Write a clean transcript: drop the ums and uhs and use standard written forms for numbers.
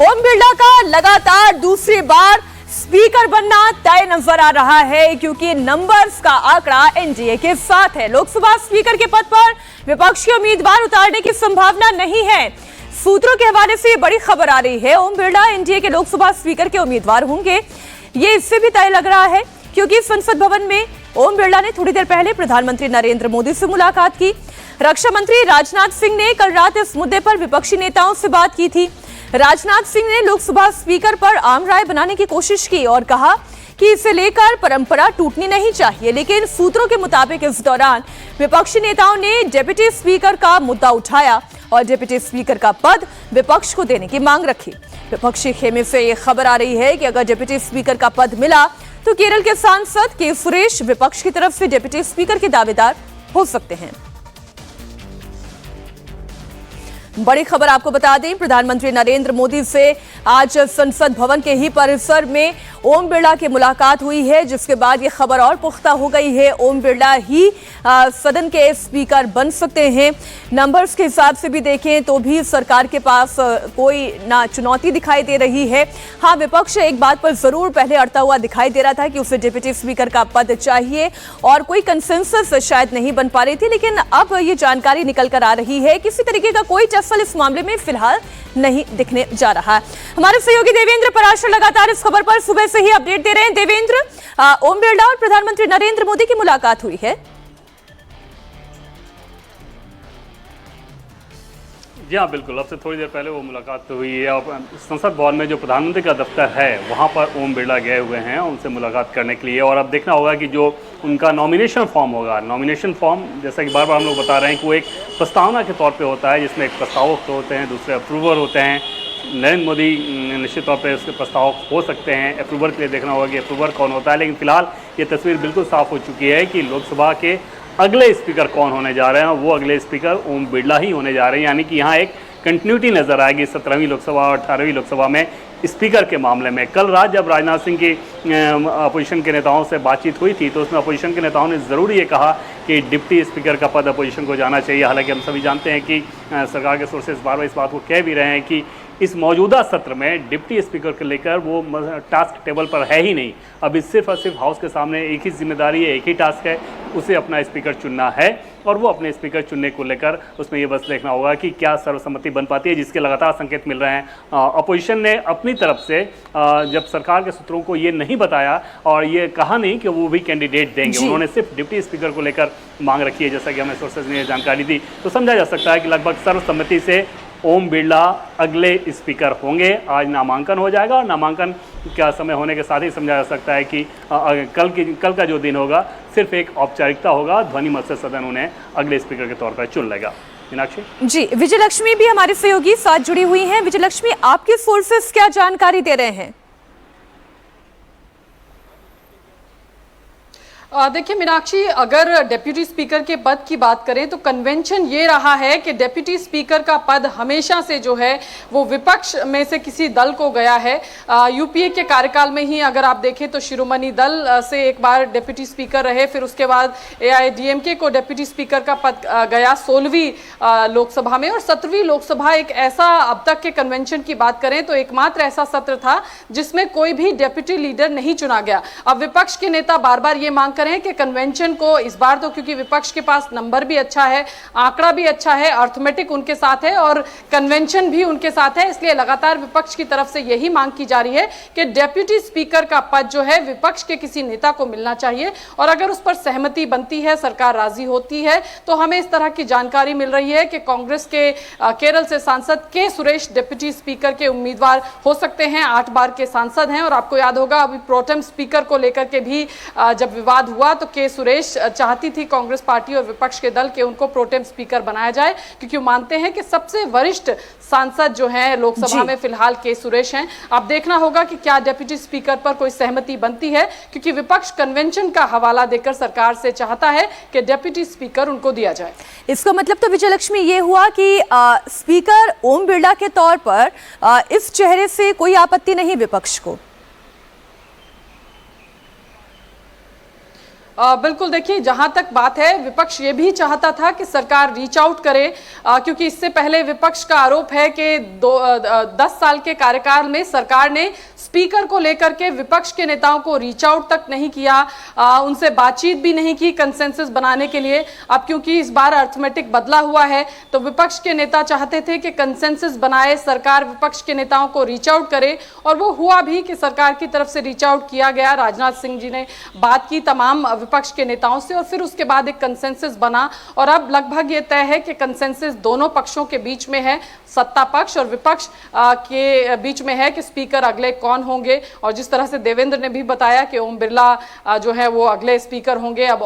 ओम बिरला का लगातार दूसरी बार स्पीकर बनना तय नजर आ रहा है, क्योंकि नंबर्स का आंकड़ा एनडीए के साथ है। लोकसभा स्पीकर के पद पर विपक्ष के उम्मीदवार उतारने की संभावना नहीं है। सूत्रों के हवाले से बड़ी खबर आ रही है, ओम बिरला एनडीए के लोकसभा स्पीकर के उम्मीदवार होंगे। ये इससे भी तय लग रहा है क्योंकि संसद भवन में ओम बिरला ने थोड़ी देर पहले प्रधानमंत्री नरेंद्र मोदी से मुलाकात की। रक्षा मंत्री राजनाथ सिंह ने कल रात इस मुद्दे पर विपक्षी नेताओं से बात की थी। राजनाथ सिंह ने लोकसभा स्पीकर पर आम राय बनाने की कोशिश की और कहा कि इसे लेकर परंपरा टूटनी नहीं चाहिए, लेकिन सूत्रों के मुताबिक इस दौरान विपक्षी नेताओं ने डिप्टी स्पीकर का मुद्दा उठाया और डिप्टी स्पीकर का पद विपक्ष को देने की मांग रखी। विपक्षी खेमे से यह खबर आ रही है कि अगर डिप्टी स्पीकर का पद मिला तो केरल के सांसद के सुरेश विपक्ष की तरफ से डिप्टी स्पीकर के दावेदार हो सकते हैं। बड़ी खबर आपको बता दें, प्रधानमंत्री नरेंद्र मोदी से आज संसद भवन के ही परिसर में ओम बिरला की मुलाकात हुई है, जिसके बाद ये खबर और पुख्ता हो गई है। ओम बिरला ही सदन के स्पीकर बन सकते हैं। नंबर्स के हिसाब से भी देखें तो भी सरकार के पास कोई ना चुनौती दिखाई दे रही है। हाँ, विपक्ष एक बात पर जरूर पहले अड़ता हुआ दिखाई दे रहा था कि उसे डिप्टी स्पीकर का पद चाहिए और कोई कंसेंसस शायद नहीं बन पा रही थी, लेकिन अब ये जानकारी निकल कर आ रही है किसी तरीके का कोई टसल इस मामले में फिलहाल नहीं दिखने जा रहा है। हमारे सहयोगी देवेंद्र पराशर लगातार इस खबर पर सुबह से ही अपडेट दे रहे हैं। देवेंद्र, ओम बिरला और प्रधानमंत्री नरेंद्र मोदी की मुलाकात हुई है। जी हाँ, बिल्कुल। अब से थोड़ी देर पहले वो मुलाकात तो हुई है और संसद भवन में जो प्रधानमंत्री का दफ्तर है वहाँ पर ओम बिरला गए हुए हैं उनसे मुलाकात करने के लिए। और अब देखना होगा कि जो उनका नॉमिनेशन फॉर्म होगा, नॉमिनेशन फॉर्म जैसा कि बार बार हम लोग बता रहे हैं कि वो एक प्रस्तावना के तौर पे होता है, जिसमें एक प्रस्तावक होते हैं, दूसरे अप्रूवर होते हैं। नरेंद्र मोदी निश्चित तौर पे उसके प्रस्तावक हो सकते हैं। अप्रूवर के लिए देखना होगा कि अप्रूवर कौन होता है, लेकिन फिलहाल ये तस्वीर बिल्कुल साफ हो चुकी है कि लोकसभा के अगले स्पीकर कौन होने जा रहे हैं। वो अगले स्पीकर ओम बिरला ही होने जा रहे हैं, यानी कि यहाँ एक कंटिन्यूटी नजर आएगी 17वीं लोकसभा और 18वीं लोकसभा में स्पीकर के मामले में। कल रात जब राजनाथ सिंह की अपोजिशन के नेताओं से बातचीत हुई थी तो उसमें अपोजिशन के नेताओं ने ज़रूर ये कहा कि डिप्टी स्पीकर का पद अपोजिशन को जाना चाहिए। हालांकि हम सभी जानते हैं कि सरकार के सोर्सेज बार बार इस बात को कह भी रहे हैं कि इस मौजूदा सत्र में डिप्टी स्पीकर को लेकर वो टास्क टेबल पर है ही नहीं। अभी सिर्फ और सिर्फ हाउस के सामने एक ही जिम्मेदारी है, एक ही टास्क है, उसे अपना स्पीकर चुनना है। और वो अपने स्पीकर चुनने को लेकर उसमें ये बस देखना होगा कि क्या सर्वसम्मति बन पाती है, जिसके लगातार संकेत मिल रहे हैं। अपोजिशन ने अपनी तरफ से जब सरकार के सूत्रों को ये नहीं बताया और ये कहा नहीं कि वो भी कैंडिडेट देंगे, उन्होंने सिर्फ डिप्टी स्पीकर को लेकर मांग रखी है। जैसा कि हमें सोर्सेज ने जानकारी दी तो समझा जा सकता है कि लगभग सर्वसम्मति से ओम बिरला अगले स्पीकर होंगे। आज नामांकन हो जाएगा और नामांकन का समय होने के साथ ही समझा जा सकता है कि कल का जो दिन होगा सिर्फ एक औपचारिकता होगा, ध्वनि मत से सदन उन्हें अगले स्पीकर के तौर पर चुन लेगा। मीनाक्षी जी, विजयलक्ष्मी भी हमारे सहयोगी साथ जुड़ी हुई हैं। विजयलक्ष्मी, आपके सोर्सेस क्या जानकारी दे रहे हैं? देखिए मीनाक्षी, अगर डेप्यूटी स्पीकर के पद की बात करें तो कन्वेंशन ये रहा है कि डेप्यूटी स्पीकर का पद हमेशा से जो है वो विपक्ष में से किसी दल को गया है। यूपीए के कार्यकाल में ही अगर आप देखें तो शिरोमणि दल से एक बार डेप्यूटी स्पीकर रहे, फिर उसके बाद एआईएडीएमके को डेप्यूटी स्पीकर का पद गया 16वीं लोकसभा में। और 17वीं लोकसभा एक ऐसा, अब तक के कन्वेंशन की बात करें तो एकमात्र ऐसा सत्र था जिसमें कोई भी डेप्यूटी लीडर नहीं चुना गया। अब विपक्ष के नेता बार बार ये मांग करें कि कन्वेंशन को इस बार तो, क्योंकि विपक्ष के पास नंबर भी अच्छा है, आंकड़ा भी अच्छा है, अर्थमेटिक उनके साथ है और कन्वेंशन भी उनके साथ है, इसलिए लगातार विपक्ष की तरफ से यही मांग की जा रही है कि डेप्यूटी स्पीकर का पद जो है विपक्ष के किसी नेता को मिलना चाहिए। और अगर उस पर सहमति बनती है, सरकार राजी होती है, तो हमें इस तरह की जानकारी मिल रही है कि कांग्रेस के केरल से सांसद के सुरेश डिप्टी स्पीकर के उम्मीदवार हो सकते हैं। 8 बार के सांसद हैं और आपको याद होगा अभी प्रोटेम स्पीकर को लेकर के भी जब विवाद हुआ तो के सुरेश चाहती थी कांग्रेस पार्टी और विपक्ष के दल के उनको प्रोटेम स्पीकर बनाया जाए, क्योंकि मानते हैं कि सबसे वरिष्ठ सांसद जो हैं लोकसभा में फिलहाल के सुरेश हैं। अब देखना होगा कि क्या डेप्यूटी स्पीकर पर कोई सहमति बनती है, क्योंकि विपक्ष कन्वेंशन का हवाला देकर सरकार से चाहता है कि डेप्यूटी स्पीकर उनको दिया जाए। इसका मतलब तो विजयलक्ष्मी ये हुआ कि स्पीकर ओम बिरला के तौर पर इस चेहरे से कोई आपत्ति नहीं विपक्ष को। बिल्कुल, देखिए जहां तक बात है, विपक्ष ये भी चाहता था कि सरकार रीच आउट करे, क्योंकि इससे पहले विपक्ष का आरोप है कि 10 साल के कार्यकाल में सरकार ने स्पीकर को लेकर के विपक्ष के नेताओं को रीच आउट तक नहीं किया, उनसे बातचीत भी नहीं की कंसेंसस बनाने के लिए। अब क्योंकि इस बार अर्थमेटिक बदला हुआ है, तो विपक्ष के नेता चाहते थे कि कंसेंसस बनाए, सरकार विपक्ष के नेताओं को रीच आउट करे, और वो हुआ भी कि सरकार की तरफ से रीच आउट किया गया। राजनाथ सिंह जी ने बात की तमाम विपक्ष के नेताओं से, और फिर उसके बाद एक कंसेंसस बना, और अब लगभग ये तय है कि कंसेंसस दोनों पक्षों के बीच में है, सत्ता पक्ष और विपक्ष के बीच में है कि स्पीकर अगले कौन होंगे। और जिस तरह से देवेंद्र ने भी बताया कि ओम बिरला जो है वो अगले स्पीकर होंगे। अब